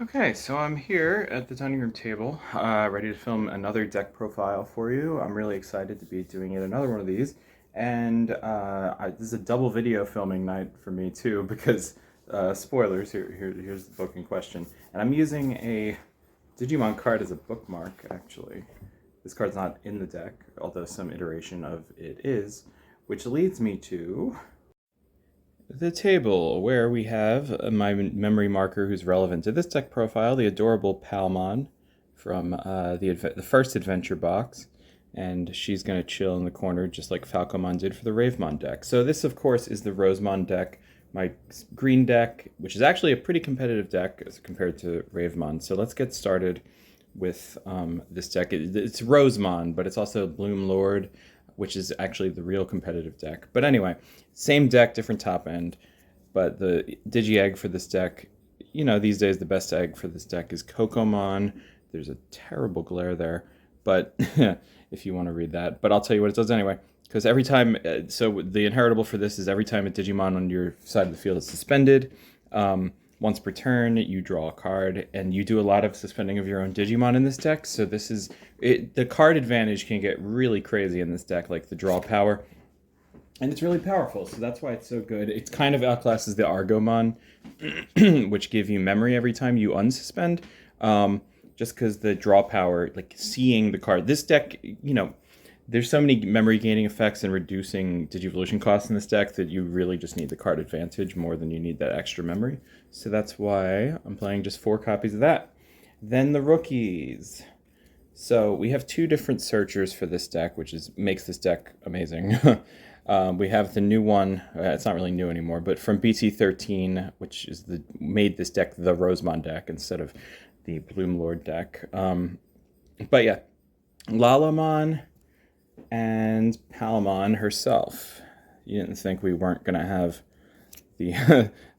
Okay, so I'm here at the dining room table, ready to film another deck profile for you. I'm really excited to be doing yet another one of these, and this is a double video filming night for me too, because spoilers. Here's the book in question, and I'm using a Digimon card as a bookmark. Actually, this card's not in the deck, although some iteration of it is, which leads me to the table, where we have my memory marker who's relevant to this deck profile, the adorable Palmon from the first adventure box. And she's going to chill in the corner just like Falcomon did for the Ravemon deck. So this, of course, is the Rosemon deck, my green deck, which is actually a pretty competitive deck as compared to Ravemon. So let's get started with this deck. It's Rosemon, but it's also Bloom Lord, which is actually the real competitive deck. But anyway, same deck, different top end. But the Digi-Egg for this deck, these days the best egg for this deck is Cocomon. There's a terrible glare there, but if you want to read that. But I'll tell you what it does anyway. Because every time, so the inheritable for this is every time a Digimon on your side of the field is suspended, once per turn, you draw a card, and you do a lot of suspending of your own Digimon in this deck. So this is the card advantage can get really crazy in this deck, like the draw power, and it's really powerful. So that's why it's so good. It's kind of outclasses the Argomon, which give you memory every time you unsuspend. Just because the draw power, like seeing the card, this deck, there's so many memory gaining effects and reducing Digivolution costs in this deck that you really just need the card advantage more than you need that extra memory. So that's why I'm playing just 4 copies of that. Then the rookies. So we have 2 different searchers for this deck, which makes this deck amazing. We have the new one, it's not really new anymore, but from BT13, which is made this deck the Rosemon deck instead of the Bloom Lord deck. But yeah, Lalamon and Palmon herself. You didn't think we weren't going to have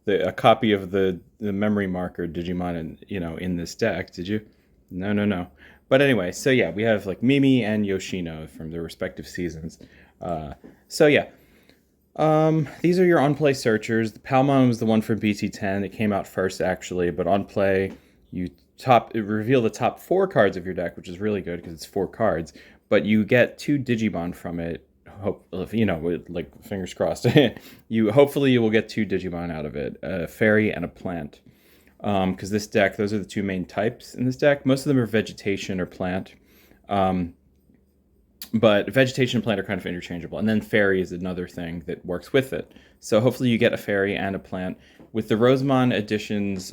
a copy of the memory marker Digimon in this deck, did you? No, no, no. But anyway, so yeah, we have like Mimi and Yoshino from their respective seasons. So yeah, these are your on-play searchers. The Palmon was the one from BT10. It came out first actually, but on play you reveal the top 4 cards of your deck, which is really good because it's 4 cards. But you get 2 Digimon from it. Like fingers crossed. Hopefully you will get 2 Digimon out of it, a fairy and a plant. Because this deck, those are the 2 main types in this deck. Most of them are vegetation or plant. But vegetation and plant are kind of interchangeable. And then fairy is another thing that works with it. So hopefully you get a fairy and a plant. With the Rosemon editions,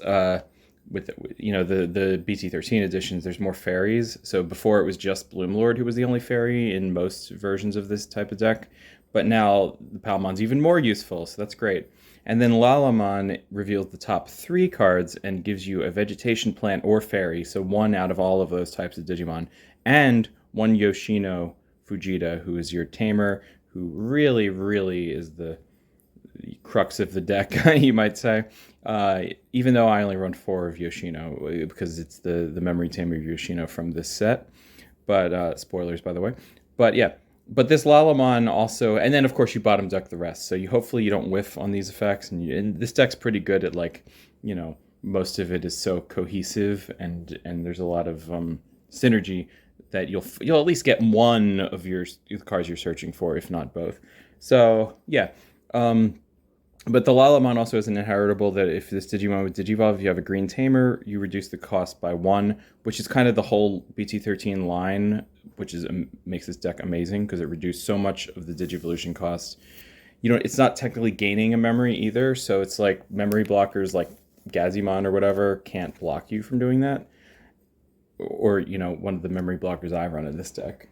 with the BT13 editions, there's more fairies. So before it was just Bloom Lord who was the only fairy in most versions of this type of deck. But now the Palmon's even more useful, so that's great. And then Lalamon reveals the top 3 cards and gives you a vegetation, plant, or fairy. So 1 out of all of those types of Digimon. And 1 Yoshino Fujita, who is your tamer, who really, really is the crux of the deck, you might say. Even though I only run 4 of Yoshino, because it's the memory tamer of Yoshino from this set. But, spoilers, by the way. But yeah, but this Lalamon also, and then of course you bottom deck the rest. So hopefully you don't whiff on these effects. And this deck's pretty good at most of it is so cohesive and there's a lot of synergy that you'll at least get one of the cards you're searching for, if not both. So yeah. But the Lalamon also has an inheritable that if this Digimon would Digivolve, if you have a green tamer, you reduce the cost by 1, which is kind of the whole BT13 line, which makes this deck amazing because it reduced so much of the Digivolution cost. It's not technically gaining a memory either, so it's like memory blockers like Gazimon or whatever can't block you from doing that. Or, one of the memory blockers I run in this deck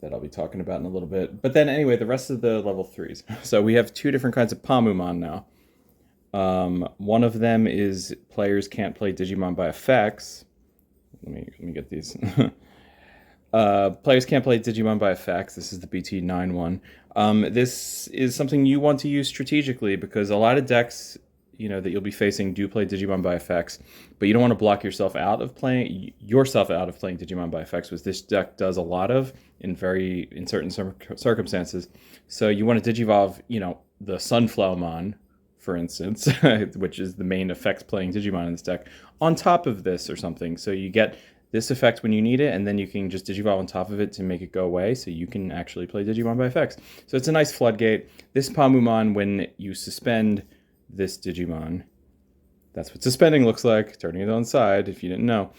that I'll be talking about in a little bit. But then anyway, the rest of the level 3s. So we have 2 different kinds of Palmumon now. One of them is players can't play Digimon by effects. Let me get these. Players can't play Digimon by effects. This is the BT9 one. This is something you want to use strategically because a lot of decks that you'll be facing do play Digimon by effects, but you don't want to block yourself out of playing Digimon by effects, which this deck does a lot of in certain circumstances. So you want to Digivolve, the Sunflowmon for instance, which is the main effects playing Digimon in this deck, on top of this or something. So you get this effect when you need it, and then you can just Digivolve on top of it to make it go away, so you can actually play Digimon by effects. So it's a nice floodgate. This Palmumon, when you suspend this Digimon, that's what suspending looks like, turning it on side, if you didn't know.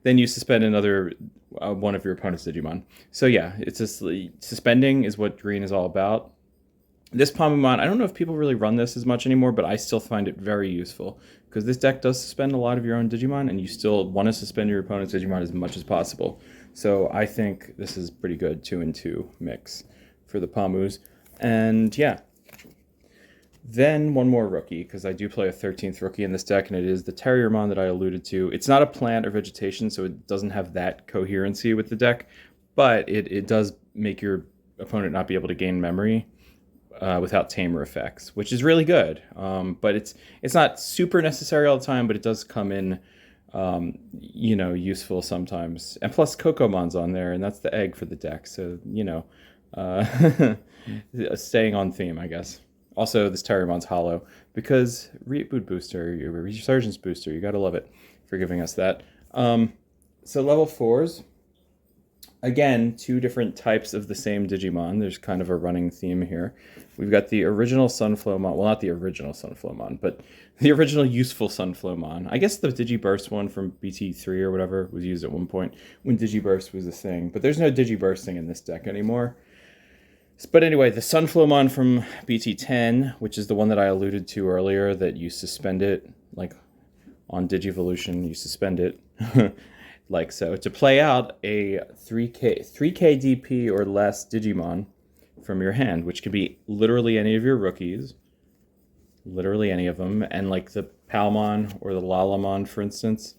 Then you suspend another one of your opponent's Digimon. So yeah, it's just suspending is what green is all about. This Palmumon, I don't know if people really run this as much anymore, but I still find it very useful, because this deck does suspend a lot of your own Digimon, and you still want to suspend your opponent's Digimon as much as possible. So I think this is pretty good 2-in-2 mix for the Palmus. And yeah. Then one more rookie, because I do play a 13th rookie in this deck, and it is the Terriermon that I alluded to. It's not a plant or vegetation, so it doesn't have that coherency with the deck, but it does make your opponent not be able to gain memory without tamer effects, which is really good. But it's not super necessary all the time, but it does come in, useful sometimes. And plus Kokomon's on there, and that's the egg for the deck, so, staying on theme, I guess. Also, this Terriermon's hollow, because Reboot Booster, Resurgence Booster, you gotta love it for giving us that. So level 4s, again, 2 different types of the same Digimon. There's kind of a running theme here. We've got the original Sunflowmon, well, not the original Sunflowmon, but the original useful Sunflowmon. I guess the Digiburst one from BT3 or whatever was used at one point when Digiburst was a thing, but there's no Digibursting in this deck anymore. But anyway, the Sunflowmon from BT10, which is the one that I alluded to earlier, that you suspend it, like on Digivolution, you suspend it, like so, to play out a 3K DP or less Digimon from your hand, which can be literally any of your rookies, literally any of them, and like the Palmon or the Lalamon, for instance,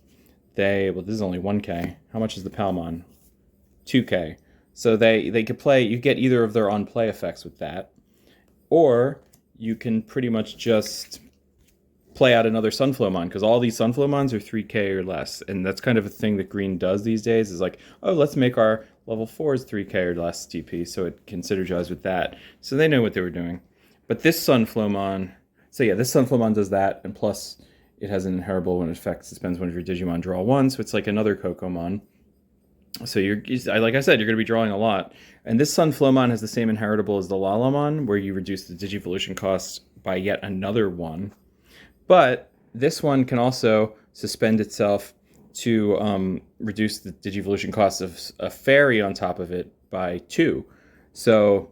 this is only 1K. How much is the Palmon? 2K. So they could play, you get either of their on-play effects with that, or you can pretty much just play out another Sunflowmon, because all these Sunflowmons are 3K or less, and that's kind of a thing that Green does these days, is like, oh, let's make our level 4s 3K or less DP, so it can synergize with that. So they know what they were doing. But this Sunflowmon, this Sunflowmon does that, and plus it has an inheritable when it affects, suspends one of your Digimon, draw 1, so it's like another Kokomon. So like I said, you're going to be drawing a lot. And this Sunflowmon has the same inheritable as the Lalamon, where you reduce the Digivolution cost by yet another 1. But this one can also suspend itself to reduce the Digivolution cost of a fairy on top of it by 2. So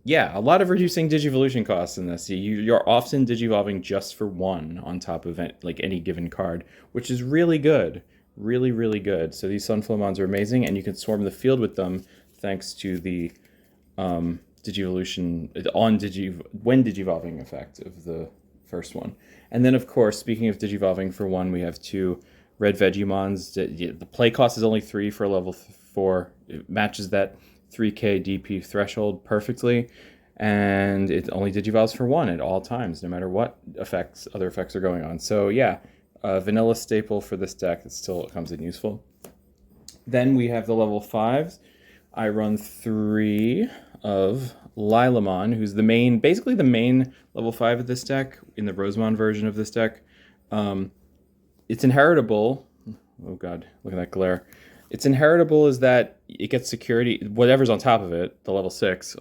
yeah, a lot of reducing Digivolution costs in this. You're often Digivolving just for 1 on top of like any given card, which is really good. Really, really good. So these Sunflowmons are amazing, and you can swarm the field with them thanks to the Digivolution when Digivolving effect of the first one. And then, of course, speaking of Digivolving for 1, we have 2 red Vegiemons. The play cost is only 3 for level 4. It matches that 3K DP threshold perfectly, and it only Digivolves for 1 at all times, no matter what other effects are going on. So yeah. Vanilla staple for this deck that still comes in useful. Then we have the level 5s. I run 3 of Lilamon, who's basically the main level 5 of this deck, in the Rosemon version of this deck. It's inheritable. Oh god, look at that glare. Its inheritable is that it gets security, whatever's on top of it, the level 6,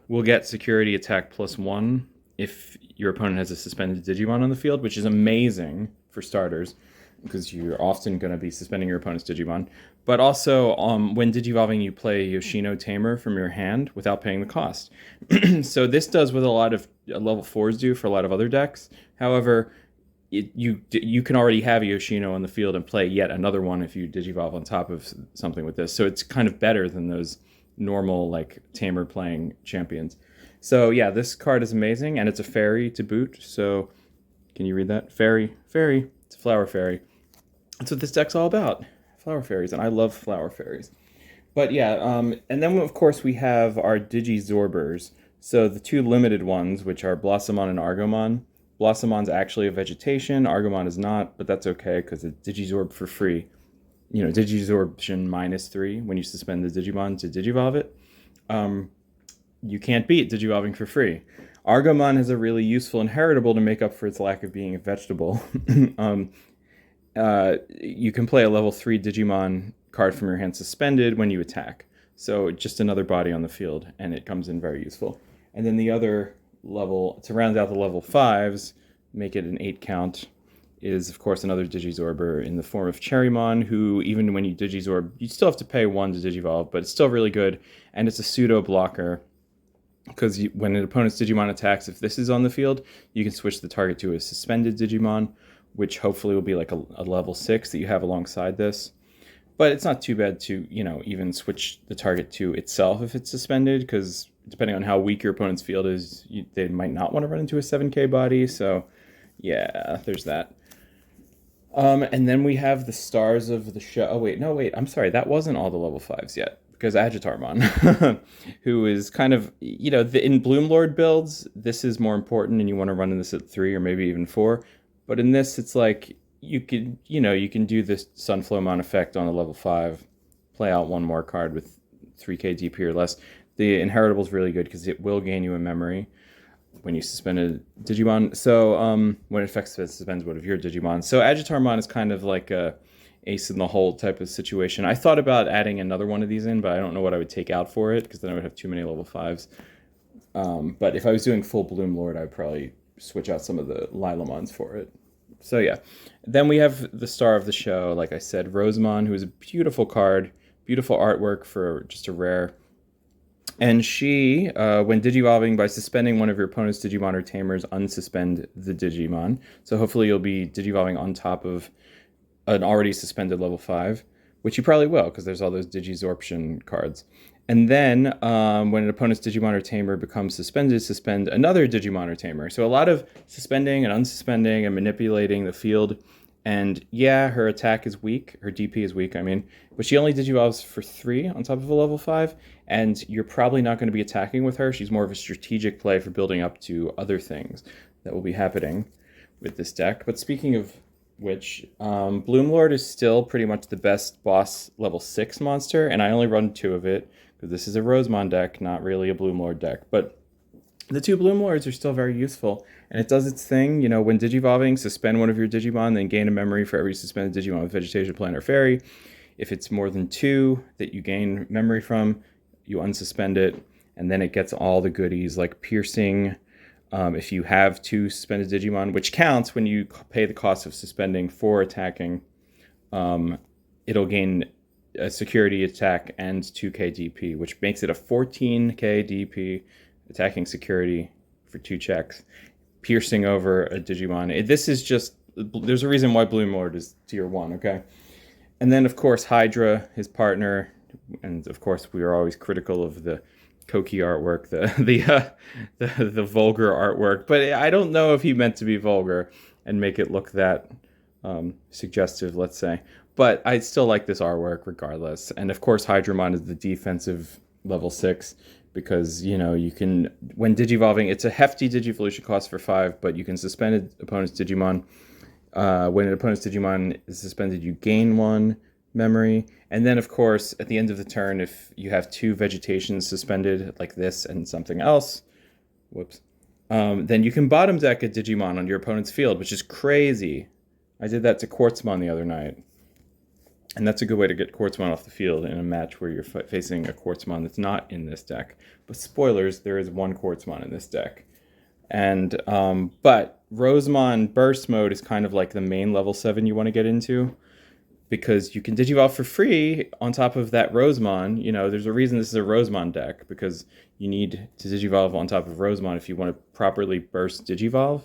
will get security attack +1 if your opponent has a suspended Digimon on the field, which is amazing for starters, because you're often going to be suspending your opponent's Digimon. But also, when Digivolving, you play Yoshino Tamer from your hand without paying the cost. So this does what a lot of level 4s do for a lot of other decks. However, you can already have a Yoshino on the field and play yet another one if you Digivolve on top of something with this. So it's kind of better than those normal, like, Tamer playing champions. So yeah, this card is amazing, and it's a fairy to boot, so can you read that? Fairy. It's a flower fairy. That's what this deck's all about. Flower fairies, and I love flower fairies. But yeah, and then of course we have our Digizorbers. So the 2 limited ones, which are Blossomon and Argomon. Blossomon's actually a vegetation, Argomon is not, but that's okay because it's Digizorb for free. Digizorbtion -3 when you suspend the Digimon to Digivolve it. You can't beat Digivolving for free. Argomon has a really useful inheritable to make up for its lack of being a vegetable. um, you can play a level 3 Digimon card from your hand suspended when you attack. So just another body on the field, and it comes in very useful. And then the other level, to round out the level 5s, make it an 8 count, is of course another Digizorber in the form of Cherrymon, who even when you Digizorb, you still have to pay 1 to Digivolve, but it's still really good, and it's a pseudo blocker, because when an opponent's Digimon attacks, if this is on the field, you can switch the target to a suspended Digimon, which hopefully will be like a level 6 that you have alongside this. But it's not too bad to, even switch the target to itself if it's suspended, because depending on how weak your opponent's field is, they might not want to run into a 7k body, so yeah, there's that. And then we have the stars of the show. Oh, wait, no, wait, I'm sorry, that wasn't all the level 5s yet, because Agitarmon, who is kind of, in Bloomlord builds, this is more important, and you want to run in this at 3 or maybe even 4. But in this, it's like, you can do this Sunflowmon effect on a level 5, play out one more card with 3k DP or less. The inheritable is really good because it will gain you a memory when you suspend a Digimon. So when it affects it, suspends one of your Digimon. So Agitarmon is kind of like a ace in the hole type of situation. I thought about adding another one of these in, but I don't know what I would take out for it because then I would have too many level 5s. But if I was doing full Bloomlord, I'd probably switch out some of the Lilamons for it. So yeah, then we have the star of the show, like I said, Rosemon, who is a beautiful card, beautiful artwork for just a rare. And she, when Digivolving by suspending one of your opponent's Digimon or Tamers, unsuspend the Digimon. So hopefully you'll be Digivolving on top of an already suspended level 5, which you probably will, because there's all those Digizorption cards. And then when an opponent's Digimon or Tamer becomes suspended, suspend another Digimon or Tamer. So a lot of suspending and unsuspending and manipulating the field. And yeah, her attack is weak. Her DP is weak, I mean. But she only Digivolves for 3 on top of a level 5. And you're probably not going to be attacking with her. She's more of a strategic play for building up to other things that will be happening with this deck. But speaking of which, Bloomlord is still pretty much the best boss level 6 monster. And I only run 2 of it. This is a Rosemon deck, not really a Bloomlord deck. But the 2 Bloomlords are still very useful. And it does its thing, when Digivolving, suspend one of your Digimon, then gain a memory for every suspended Digimon with Vegetation, Plant, or Fairy. If it's more than 2 that you gain memory from, you unsuspend it. And then it gets all the goodies like Piercing. If you have 2 suspended Digimon, which counts when you pay the cost of suspending for attacking, it'll gain a security attack and 2k DP, which makes it a 14k DP attacking security for 2 checks, piercing over a Digimon. This is just, there's a reason why Bloomlord is tier 1, okay? And then, of course, Hydra, his partner, and of course, we are always critical of the Koki artwork, the vulgar artwork, but I don't know if he meant to be vulgar and make it look that suggestive, let's say. But I still like this artwork regardless. And of course, Hydramon is the defensive level 6 because, you can, when Digivolving, it's a hefty Digivolution cost for 5, but you can suspend an opponent's Digimon. When an opponent's Digimon is suspended, you gain 1 memory. And then, of course, at the end of the turn, if you have 2 vegetations suspended, like this and something else, then you can bottom deck a Digimon on your opponent's field, which is crazy. I did that to Quartzmon the other night. And that's a good way to get Quartzmon off the field in a match where you're facing a Quartzmon that's not in this deck. But spoilers, there is 1 Quartzmon in this deck. And, but Rosemon Burst Mode is kind of like the main level 7 you want to get into, because you can Digivolve for free on top of that Rosemon. There's a reason this is a Rosemon deck, because you need to Digivolve on top of Rosemon if you want to properly burst Digivolve.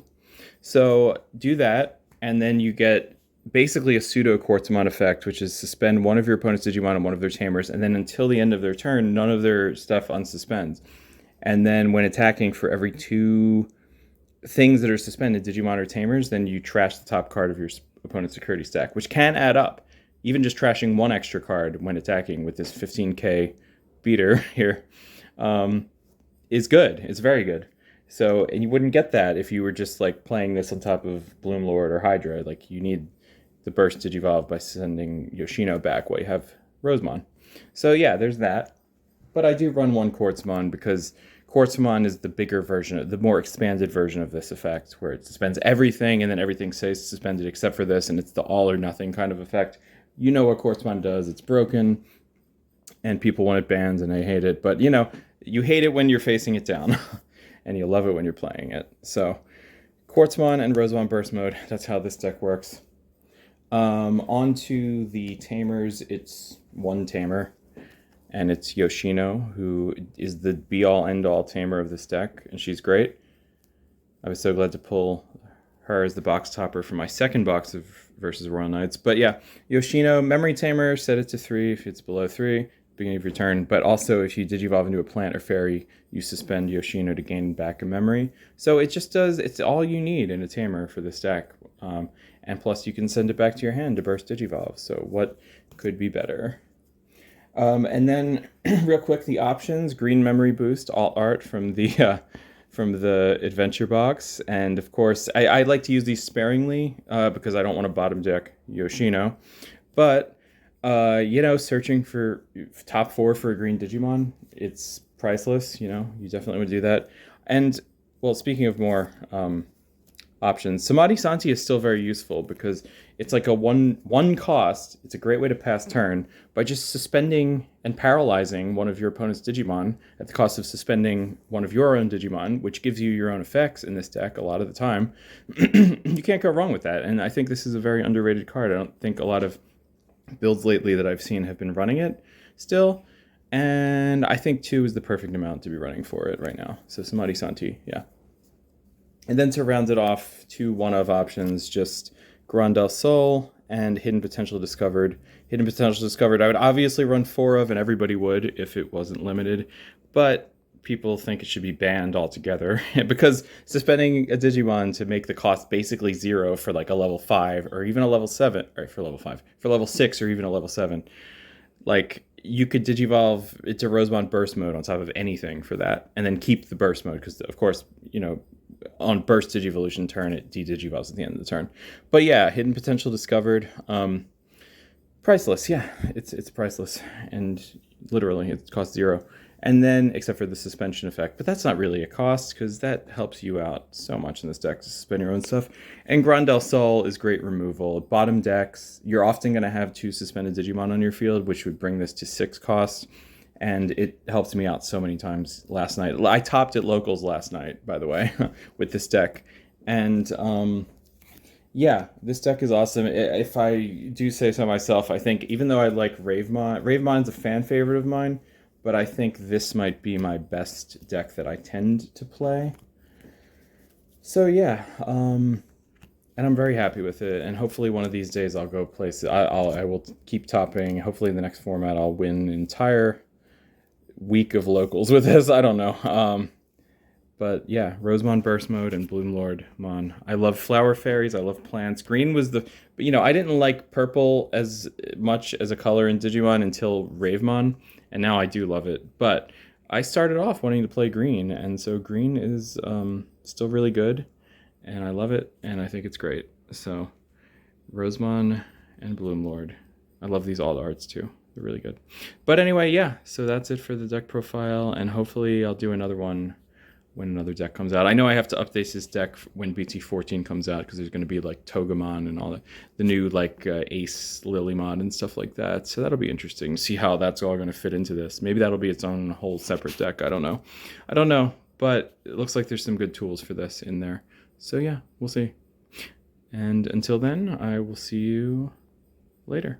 So do that, and then you get basically a pseudo Quartzmon effect, which is suspend one of your opponent's Digimon and one of their Tamers, and then until the end of their turn, none of their stuff unsuspends. And then when attacking, for every 2 things that are suspended, Digimon or Tamers, then you trash the top card of your opponent's security stack, which can add up. Even just trashing 1 extra card when attacking with this 15k beater here is good. It's very good. So, and you wouldn't get that if you were just like playing this on top of Bloomlord or Hydra. Like, you need the burst Digivolve by sending Yoshino back while you have Rosemon. So yeah, there's that. But I do run 1 Quartzmon because Quartzmon is the bigger version, the more expanded version of this effect, where it suspends everything and then everything stays suspended except for this, and it's the all or nothing kind of effect. You know what Quartzmon does. It's broken, and people want it banned, and they hate it. But, you know, you hate it when you're facing it down, and you love it when you're playing it. So, Quartzmon and Rosemon Burst Mode, that's how this deck works. On to the tamers. It's one tamer, and it's Yoshino, who is the be-all, end-all tamer of this deck, and she's great. I was so glad to pull her as the box topper for my second box of versus Royal Knights. But yeah, Yoshino, memory tamer, set it to 3 if it's below 3, beginning of your turn. But also, if you digivolve into a plant or fairy, you suspend Yoshino to gain back a memory. So it just does, it's all you need in a tamer for this deck. And plus, you can send it back to your hand to burst digivolve. So what could be better? And then, real quick, the options: green memory boost, alt art from the adventure box, and of course, I like to use these sparingly because I don't want to bottom deck Yoshino. But you know, searching for top 4 for a green Digimon, it's priceless. You know, you definitely would do that. And well, speaking of more options, Samadhi Santi is still very useful because it's like a one cost. It's a great way to pass turn by just suspending and paralyzing one of your opponent's Digimon at the cost of suspending one of your own Digimon, which gives you your own effects in this deck a lot of the time. You can't go wrong with that, and I think this is a very underrated card. I don't think a lot of builds lately that I've seen have been running it still, and I think 2 is the perfect amount to be running for it right now. So Samadhi Santi, yeah. And then to round it off, 2 one-of options, just Grand del Sol and Hidden Potential Discovered. Hidden Potential Discovered I would obviously run 4 of, and everybody would if it wasn't limited, but people think it should be banned altogether because suspending a Digimon to make the cost basically 0 for like a level 5 or even a level 7, or for level 5, for level 6 or even a level 7, like you could digivolve it to Rosemon Burst Mode on top of anything for that, and then keep the Burst Mode because, of course, you know, on Burst Digivolution turn, it de-digivolves at the end of the turn. But yeah, Hidden Potential Discovered, priceless. Yeah, it's priceless, and literally it costs 0. And then, except for the suspension effect, but that's not really a cost because that helps you out so much in this deck to suspend your own stuff. And Grand del Sol is great removal. Bottom decks, you're often going to have 2 suspended Digimon on your field, which would bring this to 6 costs. And it helped me out so many times last night. I topped at locals last night, by the way, with this deck. And yeah, this deck is awesome. If I do say so myself, I think even though I like Ravemon's a fan favorite of mine, but I think this might be my best deck that I tend to play. So yeah, and I'm very happy with it. And hopefully one of these days I'll go place it. I will keep topping. Hopefully in the next format I'll win an entire week of locals with this. I don't know. But yeah, Rosemon Burst Mode and Bloomlord Mon. I love flower fairies. I love plants. Green was but you know, I didn't like purple as much as a color in Digimon until Ravemon, and now I do love it. But I started off wanting to play green, and so green is still really good, and I love it, and I think it's great. So Rosemon and Bloomlord. I love these alt arts too. They're really good. But anyway, yeah, so that's it for the deck profile, and hopefully I'll do another one when another deck comes out. I know I have to update this deck when BT14 comes out because there's going to be like Togemon and all the new like Ace Lilymon and stuff like that. So that'll be interesting to see how that's all going to fit into this. Maybe that'll be its own whole separate deck. I don't know. But it looks like there's some good tools for this in there. So yeah, we'll see. And until then, I will see you later.